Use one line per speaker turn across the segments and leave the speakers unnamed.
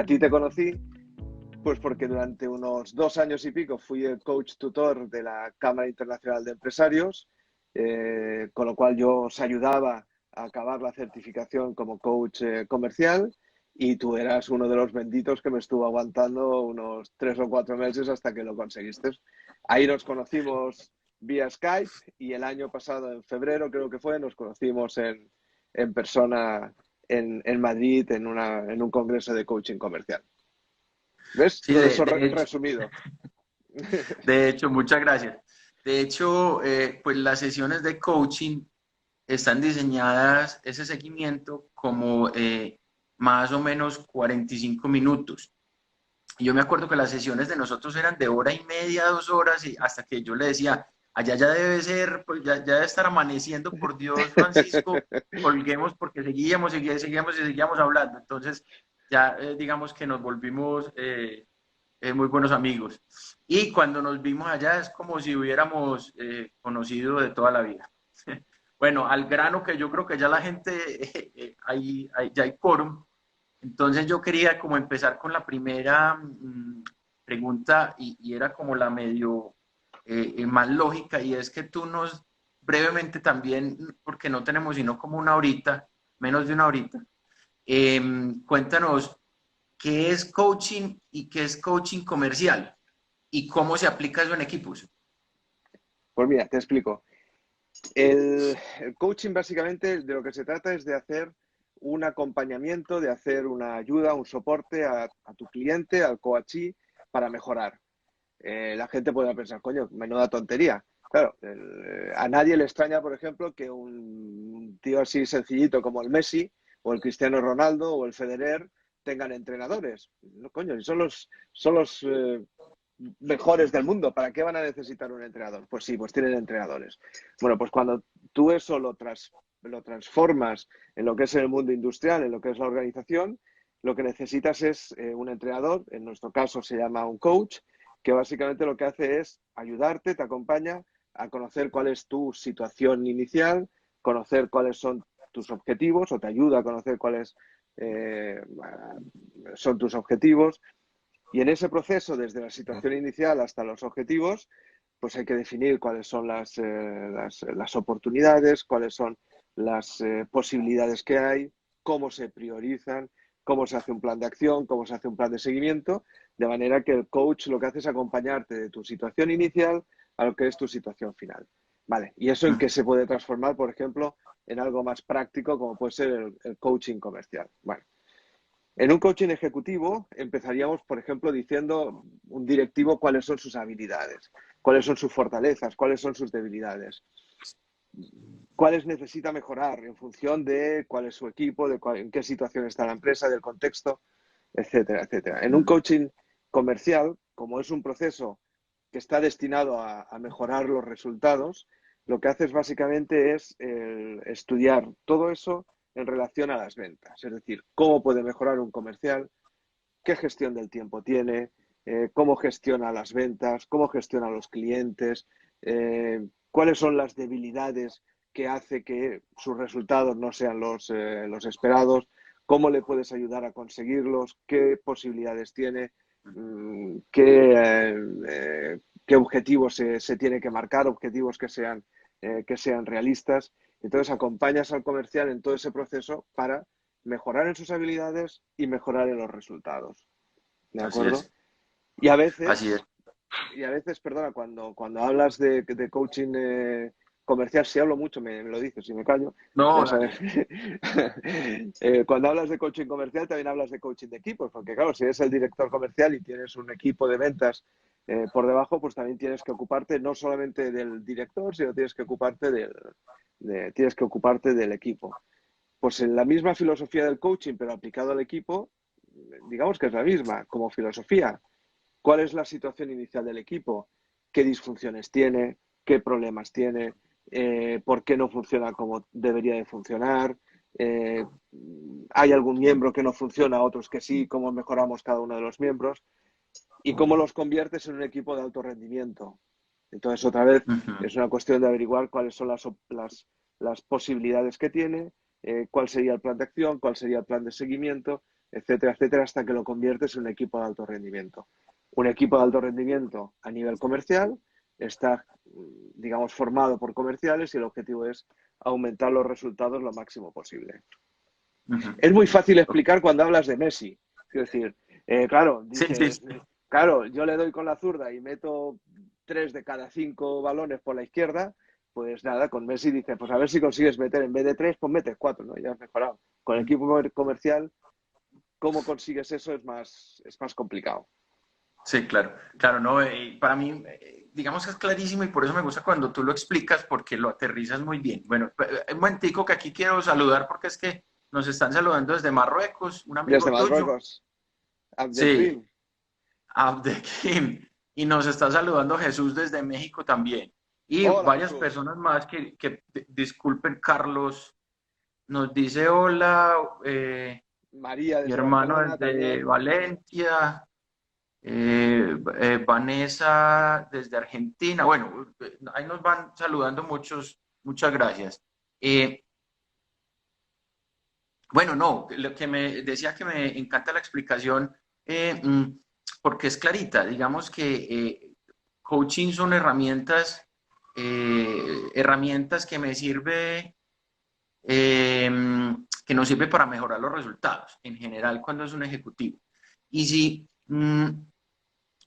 a ti te conocí pues porque durante unos 2 años y pico fui el coach tutor de la Cámara Internacional de Empresarios, con lo cual yo os ayudaba a acabar la certificación como coach comercial, y tú eras uno de los benditos que me estuvo aguantando unos 3 o 4 meses hasta que lo conseguiste. Ahí nos conocimos vía Skype y el año pasado, en febrero creo que fue, nos conocimos en persona en Madrid en un congreso de coaching comercial. ¿Ves?
Sí,
Todo eso resumido.
de hecho, muchas gracias. De hecho, pues las sesiones de coaching están diseñadas, ese seguimiento, como más o menos 45 minutos. Y yo me acuerdo que las sesiones de nosotros eran de hora y media, 2 horas, y hasta que yo le decía, allá ya debe ser, pues ya debe estar amaneciendo, por Dios, Francisco, colguemos porque seguíamos hablando. Entonces, ya digamos que nos volvimos muy buenos amigos. Y cuando nos vimos allá es como si hubiéramos conocido de toda la vida. Bueno, al grano, que yo creo que ya la gente, ya hay quórum. Entonces yo quería como empezar con la primera pregunta, y era como la medio más lógica, y es que tú nos brevemente también, porque no tenemos sino como una horita, menos de una horita, cuéntanos qué es coaching y qué es coaching comercial y cómo se aplica eso en equipos.
Pues mira, te explico. El coaching básicamente de lo que se trata es de hacer un acompañamiento, de hacer una ayuda, un soporte a tu cliente, al coachee, para mejorar. La gente podrá pensar, coño, menuda tontería. Claro, a nadie le extraña, por ejemplo, que un tío así sencillito como el Messi o el Cristiano Ronaldo o el Federer tengan entrenadores. No, coño, son los mejores del mundo. ¿Para qué van a necesitar un entrenador? Pues sí, pues tienen entrenadores. Bueno, pues cuando tú eso lo transformas en lo que es el mundo industrial, en lo que es la organización, lo que necesitas es un entrenador, en nuestro caso se llama un coach, que básicamente lo que hace es ayudarte, te acompaña a conocer cuál es tu situación inicial, conocer cuáles son tus objetivos, o te ayuda a conocer cuáles son tus objetivos. Y en ese proceso, desde la situación inicial hasta los objetivos, pues hay que definir cuáles son las oportunidades, cuáles son las posibilidades que hay, cómo se priorizan, cómo se hace un plan de acción, cómo se hace un plan de seguimiento, de manera que el coach lo que hace es acompañarte de tu situación inicial a lo que es tu situación final. Vale, ¿y eso en qué se puede transformar, por ejemplo, en algo más práctico como puede ser el coaching comercial? Bueno, en un coaching ejecutivo empezaríamos, por ejemplo, diciendo un directivo cuáles son sus habilidades, cuáles son sus fortalezas, cuáles son sus debilidades, cuáles necesita mejorar en función de cuál es su equipo, en qué situación está la empresa, del contexto, etcétera, etcétera. En un coaching comercial, como es un proceso que está destinado a mejorar los resultados, lo que haces básicamente es estudiar todo eso en relación a las ventas. Es decir, cómo puede mejorar un comercial, qué gestión del tiempo tiene, cómo gestiona las ventas, cómo gestiona los clientes, cuáles son las debilidades que hace que sus resultados no sean los esperados, cómo le puedes ayudar a conseguirlos, qué posibilidades tiene, qué objetivos se tiene que marcar, objetivos que sean realistas. Entonces acompañas al comercial en todo ese proceso para mejorar en sus habilidades y mejorar en los resultados. ¿De
Así
acuerdo?
es,
Y a
así es.
veces, perdona, cuando hablas de coaching comercial, si hablo mucho me lo dices, si me callo,
No,
ya sabes.
dale.
Cuando hablas de coaching comercial, también hablas de coaching de equipos, porque claro, si eres el director comercial y tienes un equipo de ventas por debajo, pues también tienes que ocuparte no solamente del director, sino tienes que ocuparte del equipo. Pues en la misma filosofía del coaching, pero aplicado al equipo, digamos que es la misma como filosofía. ¿Cuál es la situación inicial del equipo? ¿Qué disfunciones tiene? ¿Qué problemas tiene? ¿Por qué no funciona como debería de funcionar? Eh, ¿Hay algún miembro que no funciona, otros que sí? ¿Cómo mejoramos cada uno de los miembros? ¿Y cómo los conviertes en un equipo de alto rendimiento? Entonces, otra vez,
Ujú.
es una cuestión de averiguar cuáles son las posibilidades que tiene, cuál sería el plan de acción, cuál sería el plan de seguimiento, etcétera, etcétera, hasta que lo conviertes en un equipo de alto rendimiento. Un equipo de alto rendimiento a nivel comercial está, digamos, formado por comerciales y el objetivo es aumentar los resultados lo máximo posible. Es muy fácil explicar cuando hablas de Messi. Es decir, claro,
Sí, sí,
dices,
sí.
claro, yo le doy con la zurda y meto 3 de cada 5 balones por la izquierda, pues nada, con Messi dice, pues a ver si consigues meter en vez de 3, pues metes 4, ¿no? Ya has mejorado. Con el equipo comercial, ¿cómo consigues eso? Es más complicado.
Sí, claro, claro, no, para mí, digamos que es clarísimo y por eso me gusta cuando tú lo explicas porque lo aterrizas muy bien. Bueno, un momentico que aquí quiero saludar porque es que nos están saludando desde Marruecos, un
Desde
amigo tuyo,
Marruecos,
sí,
Abdelkrim.
Abdekim, y nos está saludando Jesús desde México también. Y
Hola,
varias
Jesús.
personas más disculpen, Carlos, nos dice hola,
María
mi
desde
hermano
Barcelona
desde
también.
Valencia. Vanessa desde Argentina. Bueno, ahí nos van saludando muchos, muchas gracias. Eh, bueno, no, lo que me decía que me encanta la explicación porque es clarita. Digamos que coaching son herramientas que me sirve, que nos sirve para mejorar los resultados en general cuando es un ejecutivo. Y si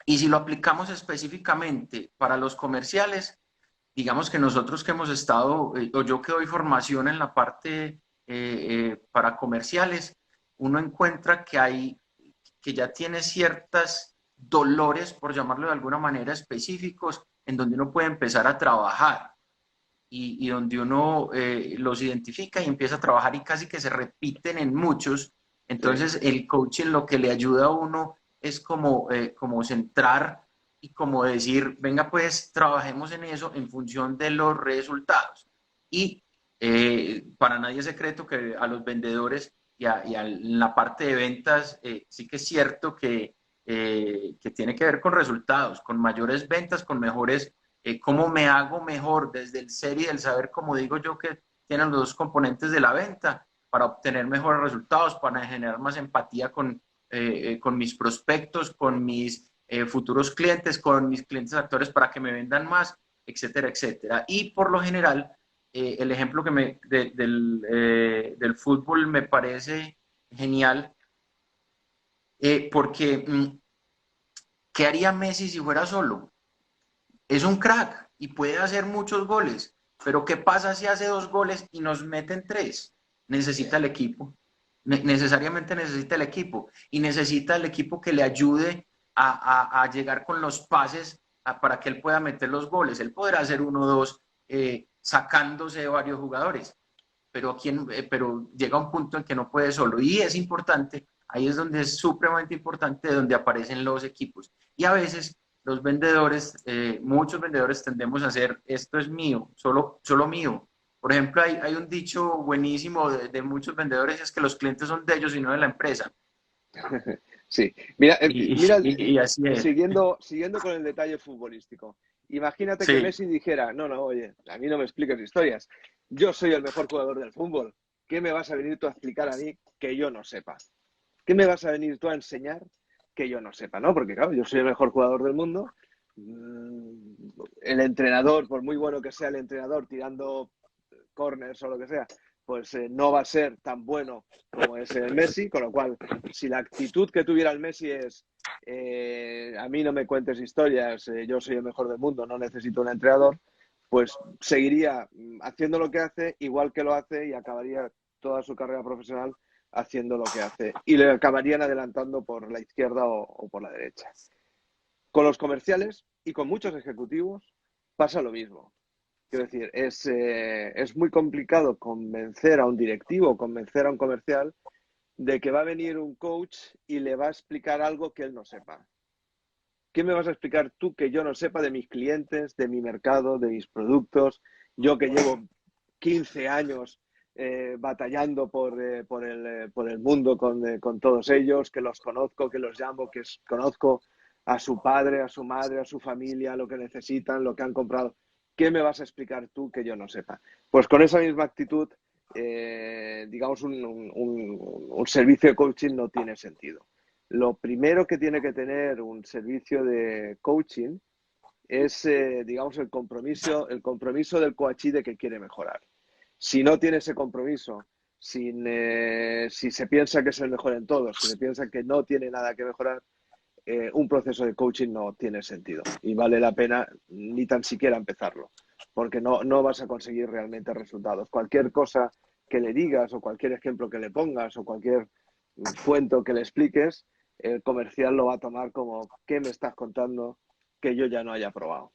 Y si lo aplicamos específicamente para los comerciales, digamos que nosotros que hemos estado, o yo que doy formación en la parte para comerciales, uno encuentra que ya tiene ciertos dolores, por llamarlo de alguna manera, específicos, en donde uno puede empezar a trabajar y donde uno los identifica y empieza a trabajar y casi que se repiten en muchos.
Sí,
Entonces, el coaching lo que le ayuda a uno es como centrar y como decir, venga, pues trabajemos en eso en función de los resultados. Y para nadie es secreto que a los vendedores y a la parte de ventas, sí que es cierto que tiene que ver con resultados, con mayores ventas, con mejores cómo me hago mejor desde el ser y del saber, como digo yo, que tienen los dos componentes de la venta para obtener mejores resultados, para generar más empatía con mis prospectos, con mis futuros clientes, con mis clientes actores para que me vendan más, etcétera, etcétera. Y por lo general, el ejemplo del fútbol me parece genial porque ¿qué haría Messi si fuera solo? Es un crack y puede hacer muchos goles, pero ¿qué pasa si hace 2 goles y nos meten 3? Necesita el equipo, necesariamente necesita el equipo y necesita el equipo que le ayude a llegar con los pases para que él pueda meter los goles. Él podrá hacer 1 o 2 sacándose de varios jugadores, pero llega un punto en que no puede solo y es importante, ahí es donde es supremamente importante, donde aparecen los equipos. Y a veces los vendedores, muchos vendedores tendemos a hacer, esto es mío, solo mío. Por ejemplo, hay un dicho buenísimo de muchos vendedores, es que los clientes son de ellos y no de la empresa.
sí. Mira,
Y,
mira,
y así es.
siguiendo con el detalle futbolístico. Imagínate que
Sí,
Messi dijera, no, no, oye, a mí no me expliques historias. Yo soy el mejor jugador del fútbol. ¿Qué me vas a venir tú a explicar a mí que yo no sepa? ¿Qué me vas a venir tú a enseñar que yo no sepa? ¿No? Porque claro, yo soy el mejor jugador del mundo. El entrenador, por muy bueno que sea el entrenador tirando corners o lo que sea, pues no va a ser tan bueno como es el Messi, con lo cual, si la actitud que tuviera el Messi es a mí no me cuentes historias, yo soy el mejor del mundo, no necesito un entrenador, pues seguiría haciendo lo que hace, igual que lo hace, y acabaría toda su carrera profesional haciendo lo que hace. Y le acabarían adelantando por la izquierda o por la derecha. Con los comerciales y con muchos ejecutivos pasa lo mismo. Quiero decir, es muy complicado convencer a un directivo, convencer a un comercial de que va a venir un coach y le va a explicar algo que él no sepa. ¿Qué me vas a explicar tú que yo no sepa de mis clientes, de mi mercado, de mis productos? Yo que llevo 15 años batallando por el mundo con todos ellos, que los conozco, que los llamo, conozco a su padre, a su madre, a su familia, lo que necesitan, lo que han comprado. ¿Qué me vas a explicar tú que yo no sepa? Pues con esa misma actitud digamos, un servicio de coaching no tiene sentido. Lo primero que tiene que tener un servicio de coaching es, digamos, el compromiso del coachee de que quiere mejorar. Si no tiene ese compromiso, si se piensa que es el mejor en todo, si se piensa que no tiene nada que mejorar, un proceso de coaching no tiene sentido y vale la pena ni tan siquiera empezarlo, porque no vas a conseguir realmente resultados. Cualquier cosa que le digas o cualquier ejemplo que le pongas o cualquier cuento que le expliques, el comercial lo va a tomar como ¿qué me estás contando que yo ya no haya probado?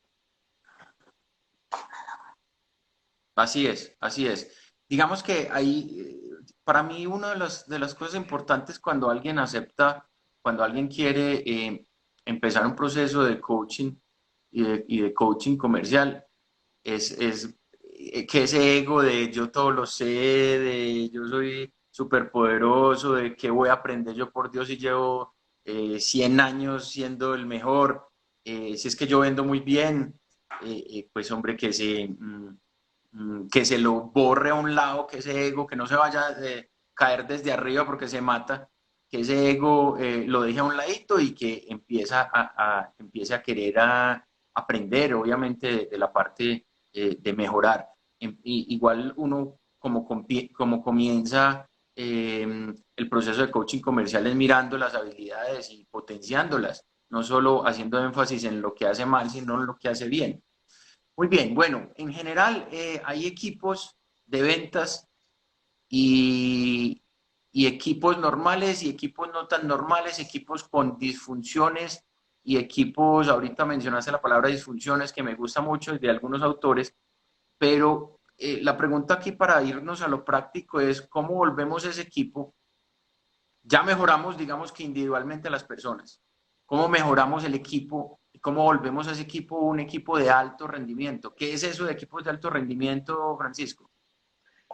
Así es, así es. Digamos que ahí, para mí, una de las cosas importantes cuando alguien acepta, cuando alguien quiere empezar un proceso de coaching y de coaching comercial, es que ese ego de yo todo lo sé, de yo soy súper poderoso, de que voy a aprender yo por Dios y llevo 100 años siendo el mejor, si es que yo vendo muy bien, pues hombre, que se lo borre a un lado, que ese ego, que no se vaya a caer desde arriba porque se mata, que ese ego lo deje a un ladito y que empiece a querer aprender, obviamente, de la parte de mejorar. Igual uno como comienza el proceso de coaching comercial es mirando las habilidades y potenciándolas, no solo haciendo énfasis en lo que hace mal, sino en lo que hace bien. Muy bien, bueno, en general hay equipos de ventas y, y equipos normales y equipos no tan normales, equipos con disfunciones y equipos, ahorita mencionaste la palabra disfunciones que me gusta mucho de algunos autores, pero la pregunta aquí para irnos a lo práctico es cómo volvemos ese equipo. Ya mejoramos, digamos que individualmente las personas. ¿Cómo mejoramos el equipo? ¿Cómo volvemos a ese equipo un equipo de alto rendimiento? ¿Qué es eso de equipos de alto rendimiento, Francisco?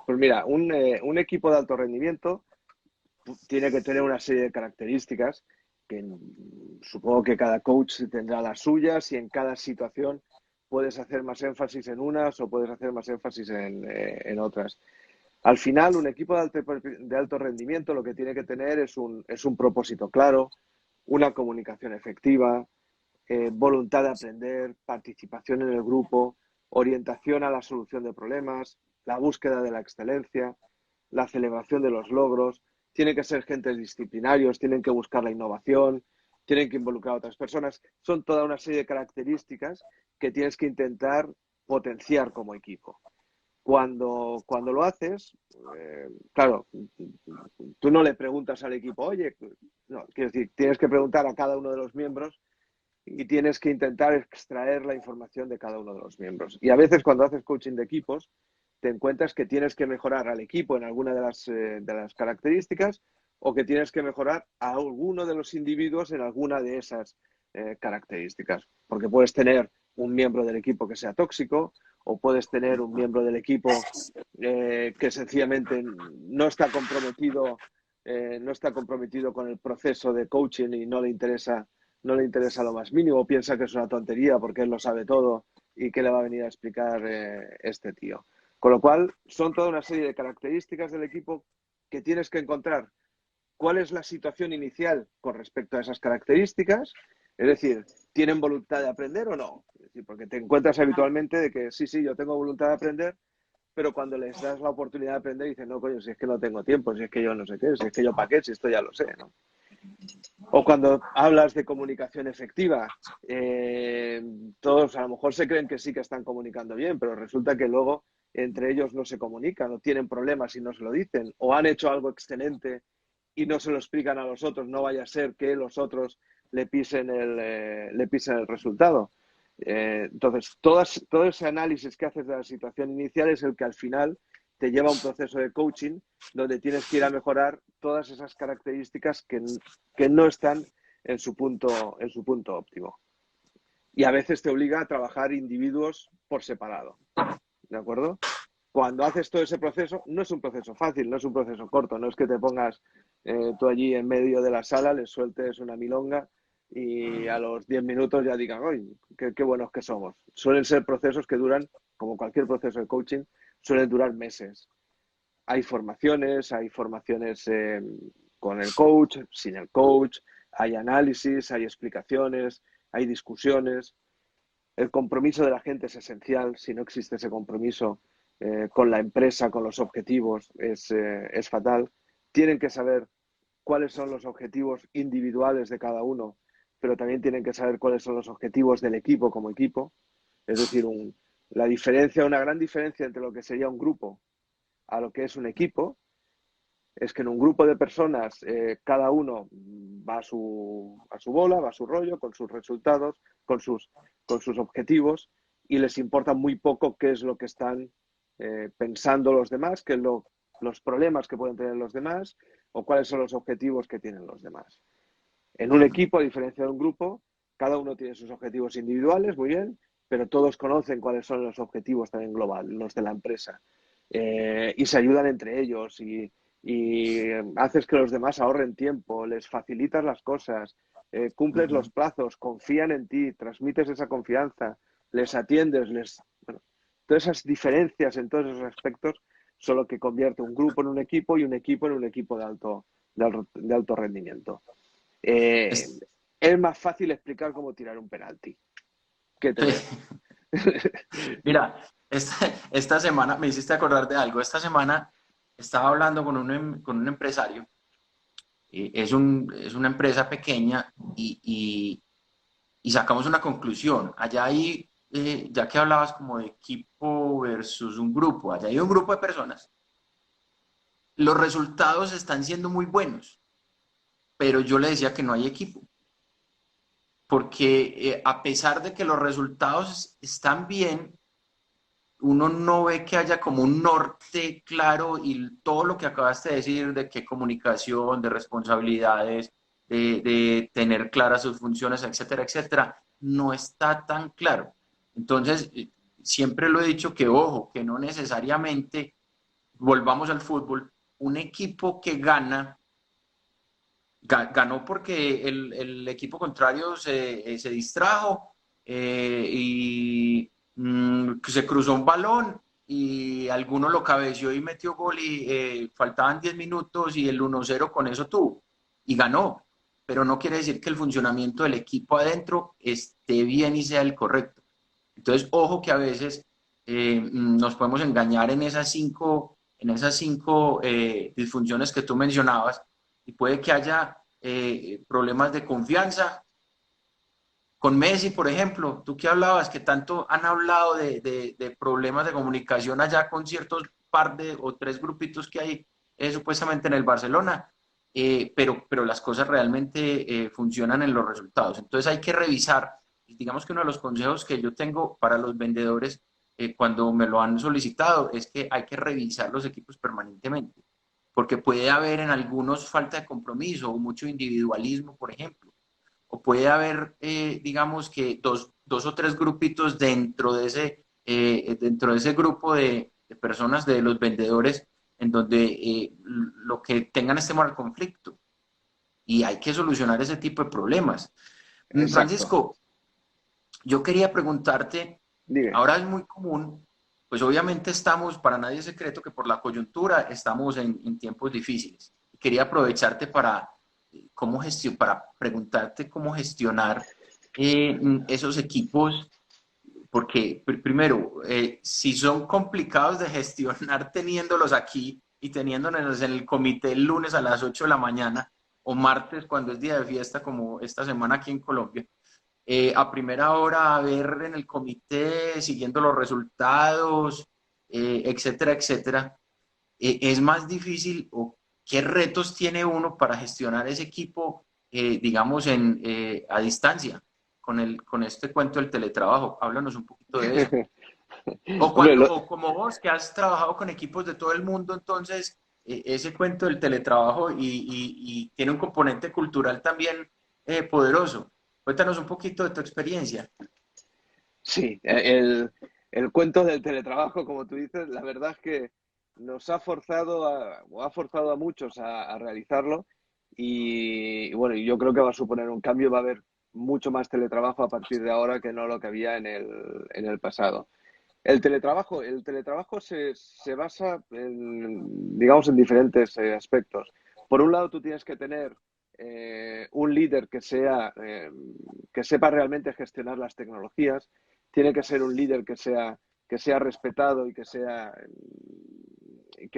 Pues mira, un equipo de alto rendimiento tiene que tener una serie de características que supongo que cada coach tendrá las suyas y en cada situación puedes hacer más énfasis en unas o puedes hacer más énfasis en otras. Al final, un equipo de alto rendimiento lo que tiene que tener es un propósito claro, una comunicación efectiva, voluntad de aprender, participación en el grupo, orientación a la solución de problemas, la búsqueda de la excelencia, la celebración de los logros. Tienen que ser gentes disciplinarios, tienen que buscar la innovación, tienen que involucrar a otras personas. Son toda una serie de características que tienes que intentar potenciar como equipo. Cuando lo haces, claro, tú no le preguntas al equipo, oye, no, quiero decir, tienes que preguntar a cada uno de los miembros y tienes que intentar extraer la información de cada uno de los miembros. Y a veces cuando haces coaching de equipos, te encuentras que tienes que mejorar al equipo en alguna de las características o que tienes que mejorar a alguno de los individuos en alguna de esas características. Porque puedes tener un miembro del equipo que sea tóxico o puedes tener un miembro del equipo que sencillamente no está comprometido con el proceso de coaching y no le interesa lo más mínimo, piensa que es una tontería porque él lo sabe todo y que le va a venir a explicar este tío. Con lo cual, son toda una serie de características del equipo que tienes que encontrar cuál es la situación inicial con respecto a esas características, es decir, ¿tienen voluntad de aprender o no? Es decir, porque te encuentras habitualmente de que sí, yo tengo voluntad de aprender, pero cuando les das la oportunidad de aprender dicen, no, coño, si es que no tengo tiempo, si es que yo no sé qué, si es que yo para qué, si esto ya lo sé, ¿no? O cuando hablas de comunicación efectiva, todos a lo mejor se creen que sí que están comunicando bien, pero resulta que luego entre ellos no se comunican o tienen problemas y no se lo dicen, o han hecho algo excelente y no se lo explican a los otros, no vaya a ser que los otros le pisen el resultado. Entonces, todo ese análisis que haces de la situación inicial es el que al final te lleva a un proceso de coaching donde tienes que ir a mejorar todas esas características que no están en su punto óptimo. Y a veces te obliga a trabajar individuos por separado, ¿de acuerdo? Cuando haces todo ese proceso, no es un proceso fácil, no es un proceso corto, no es que te pongas tú allí en medio de la sala, les sueltes una milonga y a los 10 minutos ya digan, ¡ay, qué buenos que somos! Suelen ser procesos que duran, como cualquier proceso de coaching, suelen durar meses. hay formaciones con el coach, sin el coach, hay análisis, hay explicaciones, hay discusiones. El compromiso de la gente es esencial. Si no existe ese compromiso con la empresa, con los objetivos, es fatal. Tienen que saber cuáles son los objetivos individuales de cada uno, pero también tienen que saber cuáles son los objetivos del equipo como equipo. Es decir, una gran diferencia entre lo que sería un grupo a lo que es un equipo es que en un grupo de personas cada uno va a su bola, va a su rollo, con sus resultados, con sus objetivos, y les importa muy poco qué es lo que están pensando los demás, los problemas que pueden tener los demás o cuáles son los objetivos que tienen los demás. En un equipo, a diferencia de un grupo, cada uno tiene sus objetivos individuales, muy bien, pero todos conocen cuáles son los objetivos también globales, los de la empresa. Y se ayudan entre ellos y haces que los demás ahorren tiempo, les facilitas las cosas, cumples los plazos, confían en ti, transmites esa confianza, les atiendes, bueno, todas esas diferencias en todos esos aspectos son lo que convierte un grupo en un equipo y un equipo en un equipo de alto rendimiento.
Es-
Es más fácil explicar cómo tirar un penalti que tener.
Mira, esta semana me hiciste acordar de algo. Esta semana estaba hablando con un empresario. Es una empresa pequeña y sacamos una conclusión. Allá hay, ya que hablabas como de equipo versus un grupo, allá hay un grupo de personas. Los resultados están siendo muy buenos, pero yo le decía que no hay equipo, porque a pesar de que los resultados están bien, uno no ve que haya como un norte claro y todo lo que acabaste de decir de qué comunicación, de responsabilidades, de tener claras sus funciones, etcétera, etcétera, no está tan claro. Entonces, siempre lo he dicho que, ojo, que no necesariamente, volvamos al fútbol, un equipo que ganó porque el equipo contrario se distrajo y se cruzó un balón y alguno lo cabeció y metió gol y faltaban 10 minutos y el 1-0 con eso tuvo y ganó. Pero no quiere decir que el funcionamiento del equipo adentro esté bien y sea el correcto. Entonces, ojo que a veces nos podemos engañar en esas cinco disfunciones que tú mencionabas y puede que haya problemas de confianza. Con Messi, por ejemplo, tú que hablabas, que tanto han hablado de problemas de comunicación allá con ciertos par de o tres grupitos que hay supuestamente en el Barcelona, pero las cosas realmente funcionan en los resultados. Entonces hay que revisar, digamos que uno de los consejos que yo tengo para los vendedores cuando me lo han solicitado es que hay que revisar los equipos permanentemente, porque puede haber en algunos falta de compromiso o mucho individualismo, por ejemplo o puede haber, digamos que dos o tres grupitos dentro de ese grupo de personas, de los vendedores, en donde lo que tengan es temor al conflicto. Y hay que solucionar ese tipo de problemas.
Exacto.
Francisco, yo quería preguntarte,
Dime.
ahora es muy común, pues obviamente estamos, para nadie es secreto que por la coyuntura estamos en tiempos difíciles. Quería aprovecharte para preguntarte cómo gestionar esos equipos, porque primero, si son complicados de gestionar teniéndolos aquí y teniéndolos en el comité el lunes a las 8 de la mañana o martes cuando es día de fiesta como esta semana aquí en Colombia, a primera hora a ver en el comité, siguiendo los resultados, etcétera, etcétera, es más difícil o qué retos tiene uno para gestionar ese equipo, digamos, a distancia con este cuento del teletrabajo. Háblanos un poquito de eso.
Hombre,
O como vos, que has trabajado con equipos de todo el mundo, entonces, ese cuento del teletrabajo y tiene un componente cultural también poderoso. Cuéntanos un poquito de tu experiencia.
sí, el cuento del teletrabajo, como tú dices, la verdad es que nos ha forzado o ha forzado a muchos a realizarlo y bueno, yo creo que va a suponer un cambio, va a haber mucho más teletrabajo a partir de ahora que no lo que había en el pasado. El teletrabajo se basa en, digamos, en diferentes aspectos. Por un lado, tú tienes que tener un líder que sepa realmente gestionar las tecnologías. Tiene que ser un líder que sea respetado y que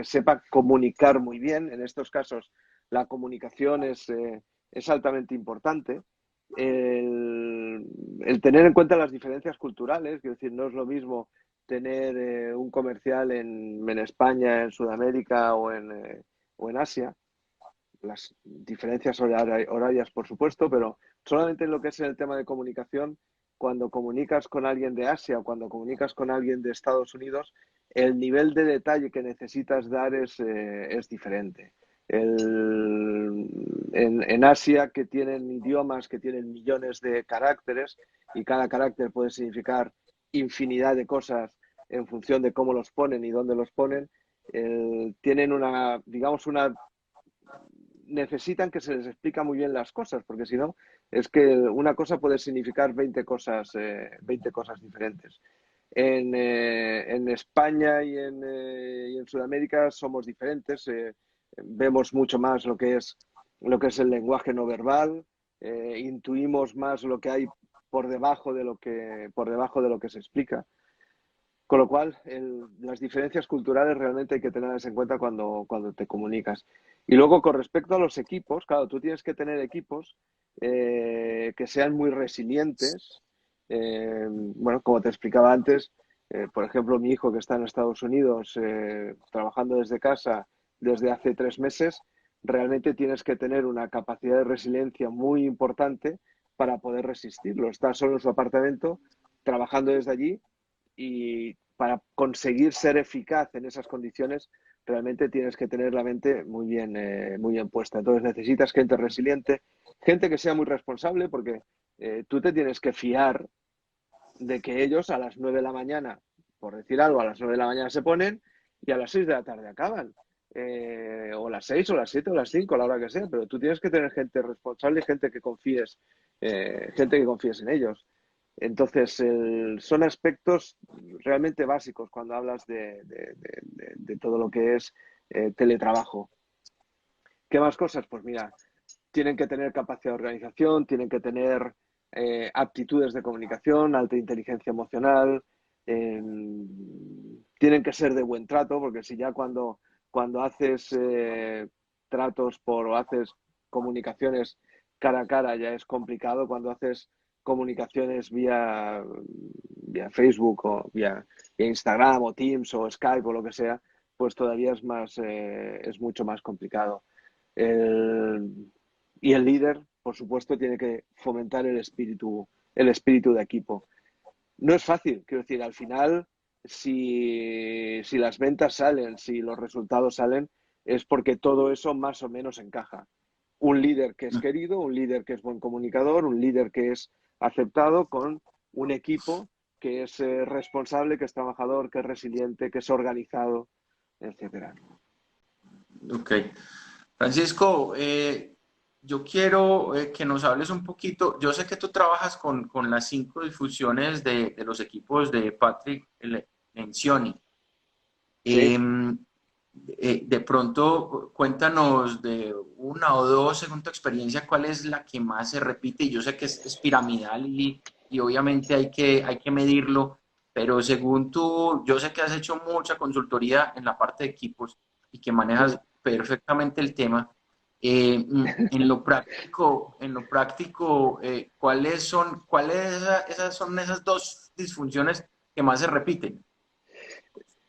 sepa comunicar muy bien. En estos casos, la comunicación es altamente importante. El tener en cuenta las diferencias culturales, es decir, no es lo mismo tener un comercial en España, en Sudamérica o en Asia. Las diferencias horarias, por supuesto, pero solamente en lo que es el tema de comunicación, cuando comunicas con alguien de Asia o cuando comunicas con alguien de Estados Unidos, el nivel de detalle que necesitas dar es diferente. En Asia, que tienen idiomas, que tienen millones de caracteres, y cada carácter puede significar infinidad de cosas en función de cómo los ponen y dónde los ponen, tienen digamos, necesitan que se les explique muy bien las cosas, porque si no, es que una cosa puede significar 20 cosas diferentes. En España y en Sudamérica somos diferentes, vemos mucho más lo que es el lenguaje no verbal, intuimos más lo que hay por debajo de lo que se explica. Con lo cual, las diferencias culturales realmente hay que tenerlas en cuenta cuando te comunicas. Y luego, con respecto a los equipos, claro, tú tienes que tener equipos que sean muy resilientes. Bueno, como te explicaba antes, por ejemplo, mi hijo que está en Estados Unidos trabajando desde casa desde hace 3 meses, realmente tienes que tener una capacidad de resiliencia muy importante para poder resistirlo. Está solo en su apartamento, trabajando desde allí, y para conseguir ser eficaz en esas condiciones, realmente tienes que tener la mente muy bien puesta. Entonces necesitas gente resiliente, gente que sea muy responsable, porque tú te tienes que fiar de que ellos a las 9 de la mañana, por decir algo, a las 9 de la mañana se ponen y a las 6 de la tarde acaban. O las 6 o las 7 o las 5 a la hora que sea, pero tú tienes que tener gente responsable y gente que confíes en ellos. Entonces, son aspectos realmente básicos cuando hablas de todo lo que es teletrabajo. ¿Qué más cosas? Pues mira, tienen que tener capacidad de organización, tienen que tener aptitudes de comunicación, alta inteligencia emocional, eh, tienen que ser de buen trato, porque si ya cuando haces o haces comunicaciones cara a cara ya es complicado, cuando haces comunicaciones vía Facebook o vía Instagram o Teams o Skype o lo que sea, pues todavía es mucho más complicado. El, y el líder, por supuesto, tiene que fomentar el espíritu de equipo. No es fácil, quiero decir, al final, si las ventas salen, si los resultados salen, es porque todo eso más o menos encaja. Un líder que es querido, un líder que es buen comunicador, un líder que es aceptado, con un equipo que es responsable, que es trabajador, que es resiliente, que es organizado, etcétera.
Ok. Francisco, yo quiero que nos hables un poquito. Yo sé que tú trabajas con las 5 difusiones de los equipos de Patrick Lencioni.
Sí.
De pronto, cuéntanos de una o dos, según tu experiencia, cuál es la que más se repite. Y yo sé que es piramidal y obviamente hay que medirlo, pero según tú, yo sé que has hecho mucha consultoría en la parte de equipos y que
Mm.
manejas perfectamente el tema. En lo práctico, esas son esas 2 disfunciones que más se repiten?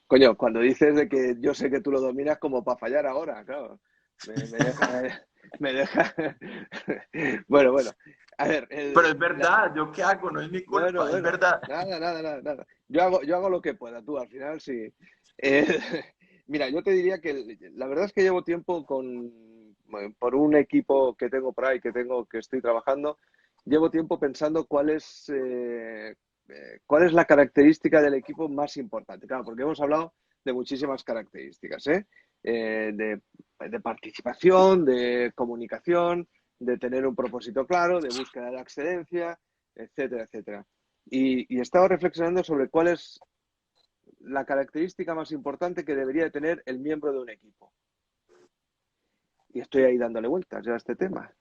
Coño, cuando dices de que yo sé que tú lo dominas como para fallar ahora, claro, me deja, me deja. Bueno, a ver,
Pero es verdad, ¿yo qué hago? No es mi culpa, es
bueno,
verdad.
nada. Yo hago lo que pueda, tú al final sí. Eh, Mira, yo te diría que la verdad es que llevo tiempo por un equipo que tengo por ahí, que estoy trabajando, llevo tiempo pensando cuál es la característica del equipo más importante. Claro, porque hemos hablado de muchísimas características, ¿eh? Eh, de, de participación, de comunicación, de tener un propósito claro, de búsqueda de la excelencia, etcétera, etcétera. Y estaba reflexionando sobre cuál es la característica más importante que debería de tener el miembro de un equipo. Y estoy ahí dándole vueltas ya a este tema.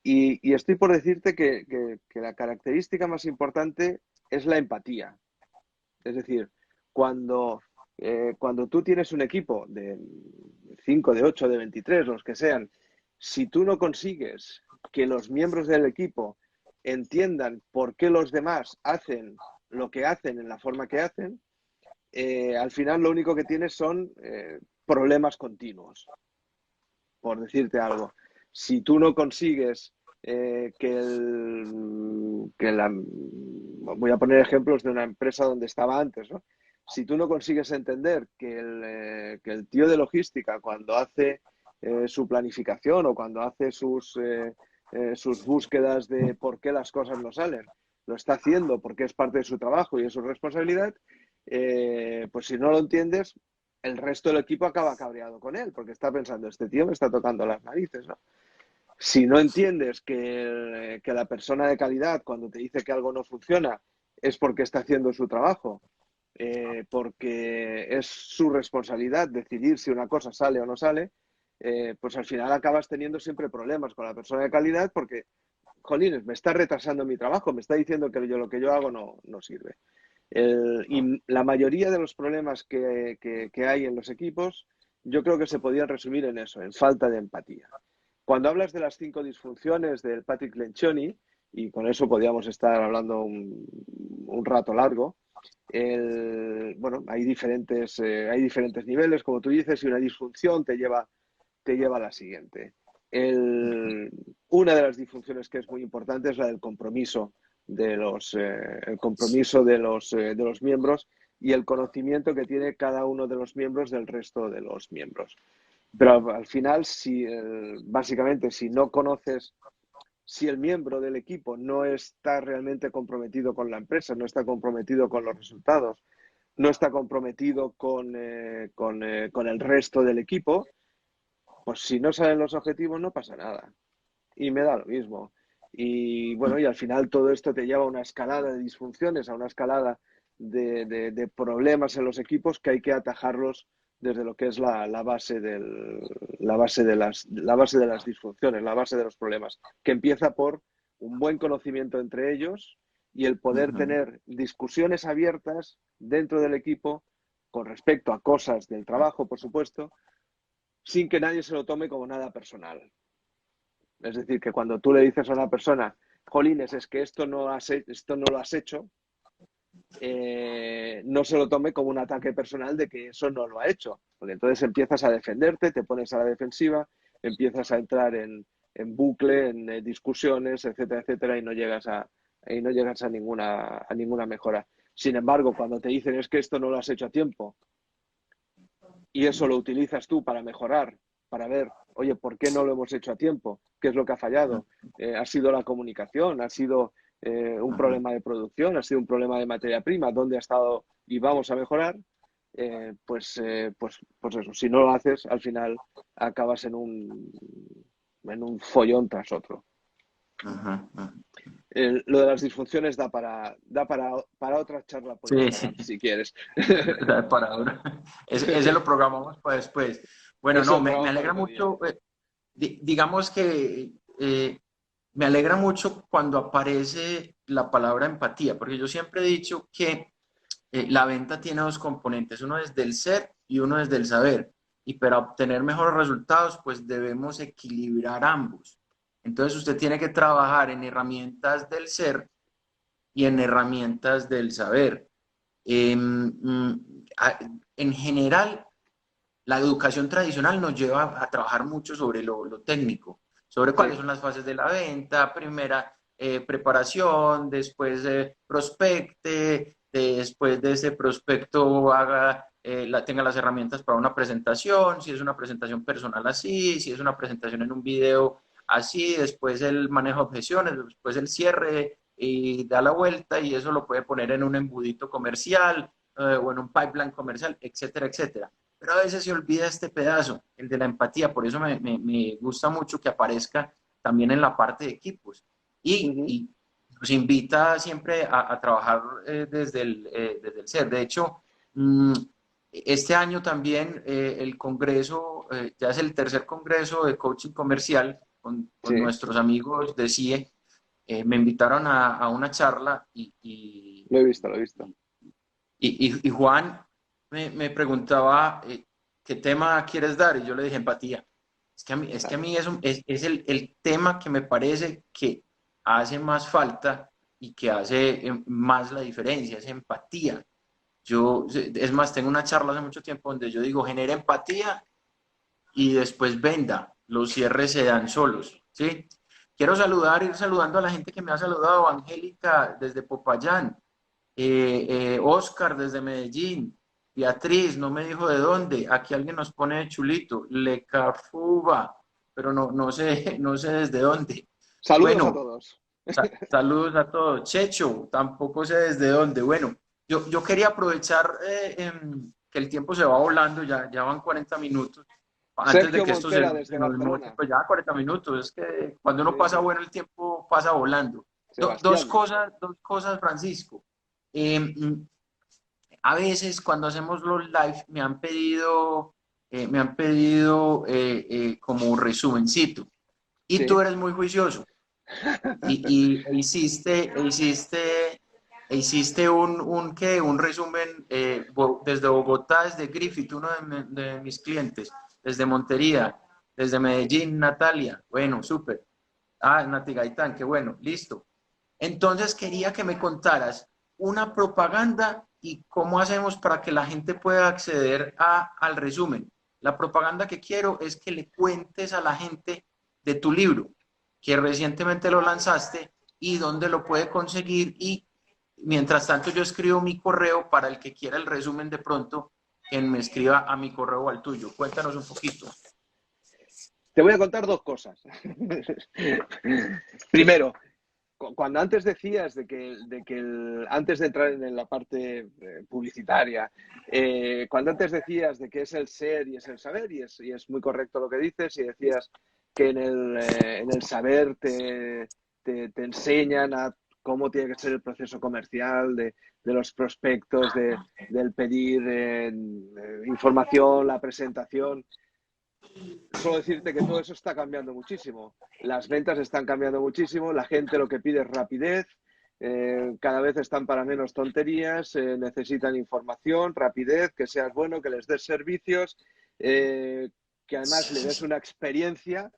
Y estoy por decirte que la característica más importante es la empatía. Es decir, cuando tú tienes un equipo de 5, de 8, de 23, los que sean, si tú no consigues que los miembros del equipo entiendan por qué los demás hacen lo que hacen en la forma que hacen, al final lo único que tienes son problemas continuos, por decirte algo. Si tú no consigues voy a poner ejemplos de una empresa donde estaba antes, ¿no? Si tú no consigues entender que el tío de logística, cuando hace su planificación o cuando hace sus búsquedas de por qué las cosas no salen, lo está haciendo porque es parte de su trabajo y es su responsabilidad, pues si no lo entiendes, el resto del equipo acaba cabreado con él, porque está pensando, este tío me está tocando las narices, ¿no? Si no entiendes que la persona de calidad, cuando te dice que algo no funciona, es porque está haciendo su trabajo, porque es su responsabilidad decidir si una cosa sale o no sale, pues al final acabas teniendo siempre problemas con la persona de calidad porque, jolines, me está retrasando mi trabajo, me está diciendo que lo que yo hago no sirve. Y la mayoría de los problemas que hay en los equipos, yo creo que se podían resumir en eso, en falta de empatía. Cuando hablas de las 5 disfunciones del Patrick Lencioni, y con eso podríamos estar hablando un rato largo, bueno, hay diferentes niveles, como tú dices, y una disfunción te lleva a la siguiente. Una de las disfunciones que es muy importante es la del compromiso el compromiso de los miembros y el conocimiento que tiene cada uno de los miembros del resto de los miembros. Pero al final, básicamente, si no conoces, si el miembro del equipo no está realmente comprometido con la empresa, no está comprometido con los resultados, no está comprometido con el resto del equipo, pues si no salen los objetivos no pasa nada. Y me da lo mismo. Y bueno, y al final todo esto te lleva a una escalada de disfunciones, a una escalada de problemas en los equipos que hay que atajarlos desde lo que es la base la base de las disfunciones, la base de los problemas, que empieza por un buen conocimiento entre ellos y el poder tener discusiones abiertas dentro del equipo con respecto a cosas del trabajo, por supuesto, sin que nadie se lo tome como nada personal. Es decir, que cuando tú le dices a una persona, jolines, es que esto no lo has hecho, no se lo tome como un ataque personal de que eso no lo ha hecho. Porque entonces empiezas a defenderte, te pones a la defensiva, empiezas a entrar en bucle, en discusiones, etcétera, etcétera, y no llegas a ninguna mejora. Sin embargo, cuando te dicen es que esto no lo has hecho a tiempo y eso lo utilizas tú para mejorar, para ver, oye, ¿por qué no lo hemos hecho a tiempo? ¿Qué es lo que ha fallado? ¿Ha sido la comunicación? ¿Ha sido un problema de producción? ¿Ha sido un problema de materia prima? ¿Dónde ha estado y vamos a mejorar? Pues eso, si no lo haces, al final acabas en un follón tras otro. Lo de las disfunciones da para otra charla por
Sí,
Instagram,
sí.
si quieres.
Para ahora. Ese lo programamos para después. Bueno,
Eso
no,
lo
me
probamos para
alegra
otro día.
mucho. Digamos que me alegra mucho cuando aparece la palabra empatía, porque yo siempre he dicho que la venta tiene dos componentes, uno es del ser y uno es del saber. Y para obtener mejores resultados, pues debemos equilibrar ambos. Entonces usted tiene que trabajar en herramientas del ser y en herramientas del saber. En general, la educación tradicional nos lleva a trabajar mucho sobre lo técnico, sobre cuáles son las fases de la venta, primera preparación, después prospecte, después de ese prospecto tenga las herramientas para una presentación, si es una presentación personal así, si es una presentación en un video así, después el manejo de objeciones, después el cierre y da la vuelta y eso lo puede poner en un embudito comercial o en un pipeline comercial, etcétera, etcétera. Pero a veces se olvida este pedazo, el de la empatía, por eso me gusta mucho que aparezca también en la parte de equipos. Y nos invita siempre a trabajar desde el ser. De hecho, Este año también el congreso, ya es el tercer congreso de coaching comercial con
Sí,
nuestros amigos de CIE. Me invitaron a una charla
lo he visto, lo he visto.
y Juan me preguntaba, ¿qué tema quieres dar? Y yo le dije empatía. Es que a mí es el tema que me parece que hace más falta y que hace más la diferencia, es empatía. Es más, tengo una charla hace mucho tiempo donde yo digo, genera empatía y después venda. Los cierres se dan solos, ¿sí? Quiero ir saludando a la gente que me ha saludado. Angélica desde Popayán, Oscar desde Medellín, Beatriz, no me dijo de dónde. Aquí alguien nos pone chulito, Le Carfuba, pero no sé, no sé desde dónde.
Saludos a
Bueno,
todos.
saludos a todos. Checho, tampoco sé desde dónde. Bueno, yo quería aprovechar que el tiempo se va volando, ya van 40 minutos. Antes de
Sergio
que esto se,
Montera
se
desde
nos moche,
Barcelona.
pues ya 40 minutos. Es que cuando uno
Sí,
pasa
sí.
bueno, el tiempo pasa volando.
Sebastián.
Dos cosas, Francisco. Eh, a veces cuando hacemos los live me han pedido como un resumencito. Y tú
Sí.
eres muy juicioso e hiciste un resumen desde Bogotá, desde Griffith, uno de mis clientes, desde Montería, desde Medellín, Natalia. Bueno, súper. Ah, Nati Gaitán, qué bueno, listo. Entonces quería que me contaras una propaganda y cómo hacemos para que la gente pueda acceder al resumen. La propaganda que quiero es que le cuentes a la gente de tu libro, que recientemente lo lanzaste y dónde lo puede conseguir. Y mientras tanto yo escribo mi correo para el que quiera el resumen de pronto, que me escriba a mi correo o al tuyo. Cuéntanos un poquito.
Te voy a contar dos cosas. Primero, cuando antes decías antes de entrar en la parte publicitaria, cuando antes decías de que es el ser y es el saber, y es muy correcto lo que dices, y decías que en el saber te enseñan a cómo tiene que ser el proceso comercial, de los prospectos, del pedir información, la presentación. Solo decirte que todo eso está cambiando muchísimo. Las ventas están cambiando muchísimo, la gente lo que pide es rapidez, cada vez están para menos tonterías, necesitan información, rapidez, que seas bueno, que les des servicios, que además le des una experiencia,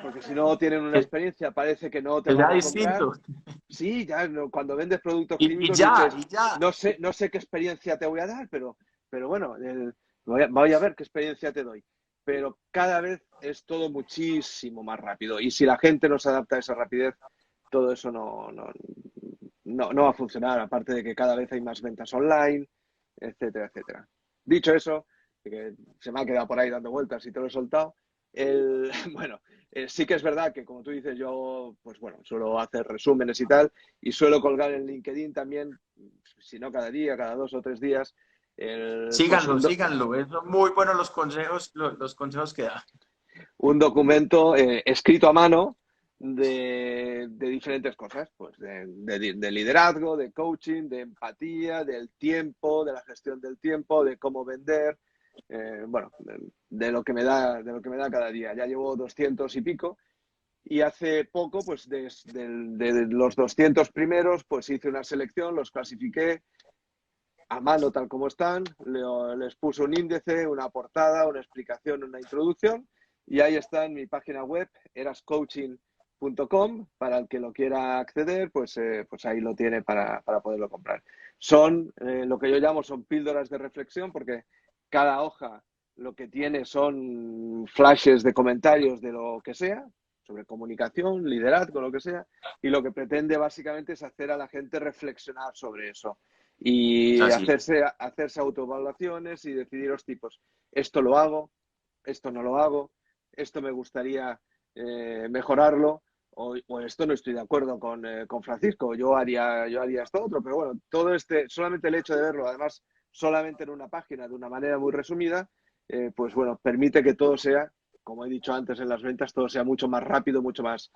porque si no tienen una
Que,
experiencia parece que no te
que sea
van a comprar.
distinto.
Sí, ya cuando vendes productos
Y
químicos
ya,
dices,
y ya.
no sé qué experiencia te voy a dar, pero bueno, voy a ver qué experiencia te doy. Pero cada vez es todo muchísimo más rápido. Y si la gente no se adapta a esa rapidez, todo eso no va a funcionar. Aparte de que cada vez hay más ventas online, etcétera, etcétera. Dicho eso, que se me ha quedado por ahí dando vueltas y te lo he soltado. Bueno, sí que es verdad que, como tú dices, yo, pues bueno, suelo hacer resúmenes y tal, y suelo colgar en LinkedIn también, si no cada día, cada 2 o 3 días, pues
Síganlo, síganlo. Son muy buenos los consejos, los consejos que da.
un documento escrito a mano de diferentes cosas, pues de liderazgo, de coaching, de empatía, del tiempo, de la gestión del tiempo, de cómo vender, bueno, de lo que me da cada día. Ya llevo 200 y pico. Y hace poco, pues de los 200 primeros, pues hice una selección, los clasifiqué a mano tal como están, les puse un índice, una portada, una explicación, una introducción, y ahí está en mi página web, erascoaching.com, para el que lo quiera acceder, pues ahí lo tiene para poderlo comprar. Son lo que yo llamo son píldoras de reflexión, porque cada hoja lo que tiene son flashes de comentarios de lo que sea, sobre comunicación, liderazgo, lo que sea, y lo que pretende básicamente es hacer a la gente reflexionar sobre eso y
Así.
hacerse autoevaluaciones y decidiros tipos, esto lo hago, esto no lo hago, esto me gustaría mejorarlo, o esto no estoy de acuerdo con Francisco, yo haría esto otro, pero bueno, solamente el hecho de verlo, además, solamente en una página, de una manera muy resumida, pues bueno, permite que todo sea, como he dicho antes en las ventas, todo sea mucho más rápido, mucho más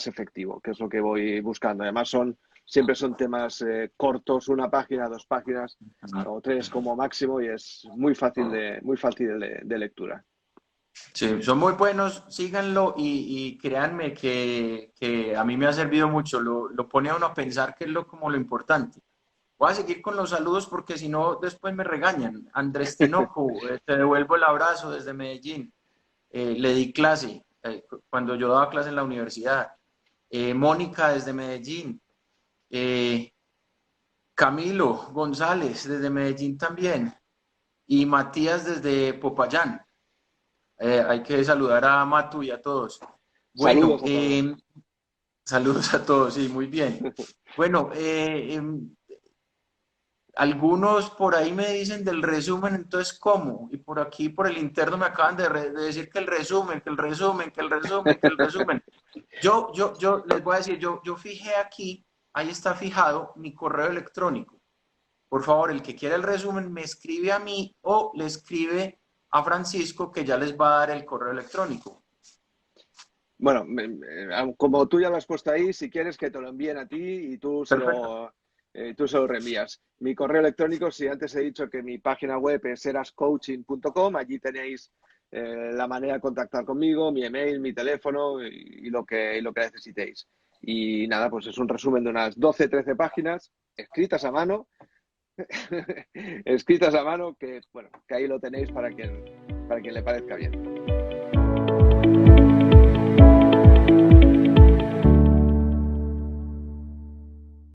efectivo, que es lo que voy buscando. Además, siempre son temas cortos, una página, 2 páginas o 3 como máximo, y es muy fácil de lectura.
Sí, son muy buenos, síganlo y créanme que a mí me ha servido mucho, lo pone a uno a pensar que es como lo importante. Voy a seguir con los saludos porque si no después me regañan. Andrés Tinoco, te devuelvo el abrazo desde Medellín. Le di clase cuando yo daba clase en la universidad. Mónica desde Medellín. Camilo González desde Medellín también. Y Matías desde Popayán. Hay que saludar a Matu y a todos. Bueno,
Saludos a todos.
saludos a todos, sí, muy bien. Bueno, algunos por ahí me dicen del resumen, entonces, ¿cómo? Y por aquí, por el interno, me acaban de decir que el resumen, que el resumen, que el resumen, que el resumen. Yo les voy a decir, yo fijé aquí, ahí está fijado mi correo electrónico. Por favor, el que quiera el resumen, me escribe a mí o le escribe a Francisco, que ya les va a dar el correo electrónico.
Bueno, como tú ya lo has puesto ahí, si quieres que te lo envíen a ti y tú se lo reenvías. Mi correo electrónico, si antes he dicho que mi página web es erascoaching.com, allí tenéis la manera de contactar conmigo, mi email, mi teléfono y lo que necesitéis. Y nada, pues es un resumen de unas 12, 13 páginas escritas a mano, escritas a mano, que bueno, que ahí lo tenéis para quien le parezca bien.